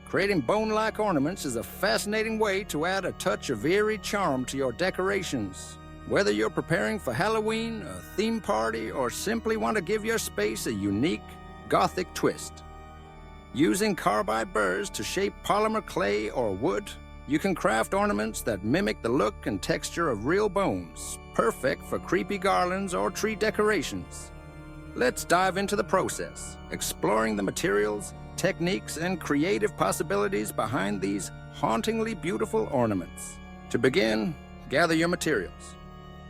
Creating bone-like ornaments is a fascinating way to add a touch of eerie charm to your decorations. Whether you're preparing for Halloween, a theme party, or simply want to give your space a unique, Gothic twist. Using carbide burrs to shape polymer clay or wood, you can craft ornaments that mimic the look and texture of real bones, perfect for creepy garlands or tree decorations. Let's dive into the process, exploring the materials, techniques, and creative possibilities behind these hauntingly beautiful ornaments. To begin, gather your materials.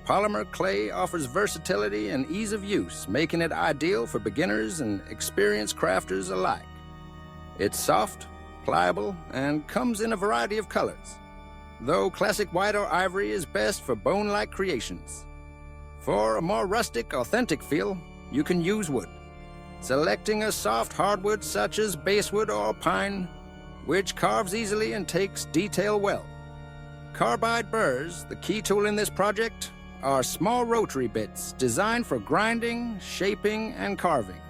Polymer clay offers versatility and ease of use, making it ideal for beginners and experienced crafters alike. It's soft, pliable, and comes in a variety of colors, though classic white or ivory is best for bone-like creations. For a more rustic, authentic feel, you can use wood, selecting a soft hardwood such as basswood or pine, which carves easily and takes detail well. Carbide burrs, the key tool in this project, are small rotary bits designed for grinding, shaping, and carving.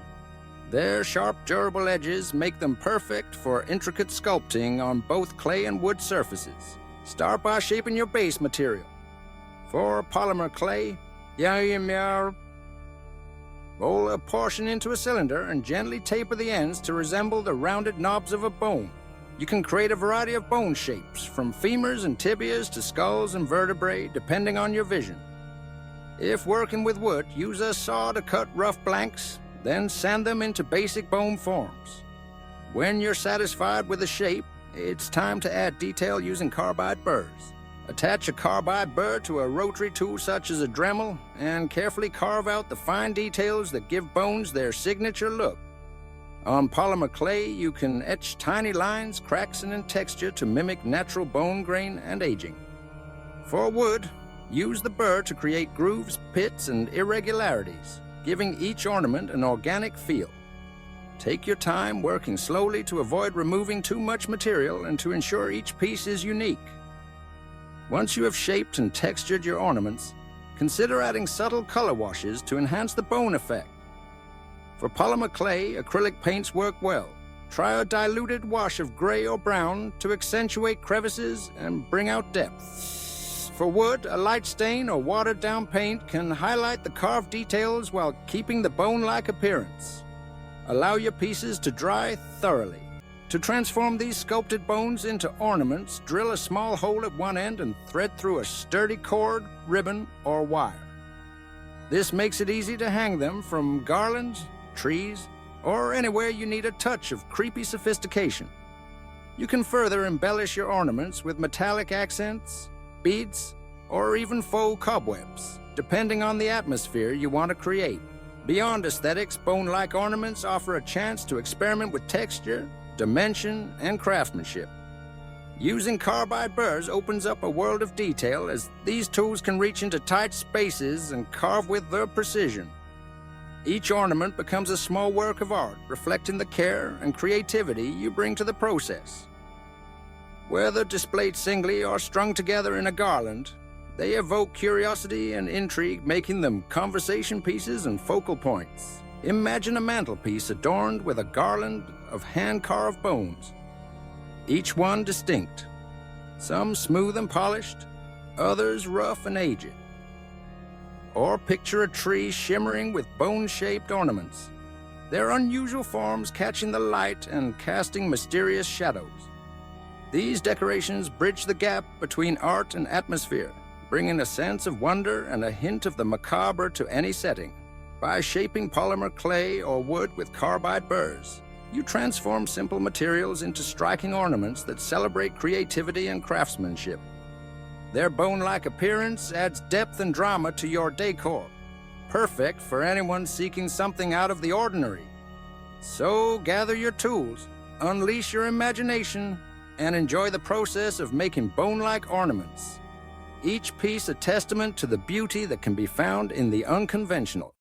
Their sharp, durable edges make them perfect for intricate sculpting on both clay and wood surfaces. Start by shaping your base material. For polymer clay, roll a portion into a cylinder and gently taper the ends to resemble the rounded knobs of a bone. You can create a variety of bone shapes, from femurs and tibias to skulls and vertebrae, depending on your vision. If working with wood, use a saw to cut rough blanks, then sand them into basic bone forms. When you're satisfied with the shape, it's time to add detail using carbide burrs. Attach a carbide burr to a rotary tool such as a Dremel and carefully carve out the fine details that give bones their signature look. On polymer clay, you can etch tiny lines, cracks, and texture to mimic natural bone grain and aging. For wood, use the burr to create grooves, pits, and irregularities, giving each ornament an organic feel. Take your time working slowly to avoid removing too much material and to ensure each piece is unique. Once you have shaped and textured your ornaments, consider adding subtle color washes to enhance the bone effect. For polymer clay, acrylic paints work well. Try a diluted wash of gray or brown to accentuate crevices and bring out depth. For wood, a light stain or watered-down paint can highlight the carved details while keeping the bone-like appearance. Allow your pieces to dry thoroughly. To transform these sculpted bones into ornaments, drill a small hole at one end and thread through a sturdy cord, ribbon, or wire. This makes it easy to hang them from garlands, trees, or anywhere you need a touch of creepy sophistication. You can further embellish your ornaments with metallic accents, beads, or even faux cobwebs, depending on the atmosphere you want to create. Beyond aesthetics, bone-like ornaments offer a chance to experiment with texture, dimension, and craftsmanship. Using carbide burrs opens up a world of detail, as these tools can reach into tight spaces and carve with their precision. Each ornament becomes a small work of art, reflecting the care and creativity you bring to the process. Whether displayed singly or strung together in a garland, they evoke curiosity and intrigue, making them conversation pieces and focal points. Imagine a mantelpiece adorned with a garland of hand-carved bones, each one distinct, some smooth and polished, others rough and aged. Or picture a tree shimmering with bone-shaped ornaments, their unusual forms catching the light and casting mysterious shadows. These decorations bridge the gap between art and atmosphere, bringing a sense of wonder and a hint of the macabre to any setting. By shaping polymer clay or wood with carbide burrs, you transform simple materials into striking ornaments that celebrate creativity and craftsmanship. Their bone-like appearance adds depth and drama to your decor, perfect for anyone seeking something out of the ordinary. So gather your tools, unleash your imagination, and enjoy the process of making bone-like ornaments. Each piece a testament to the beauty that can be found in the unconventional.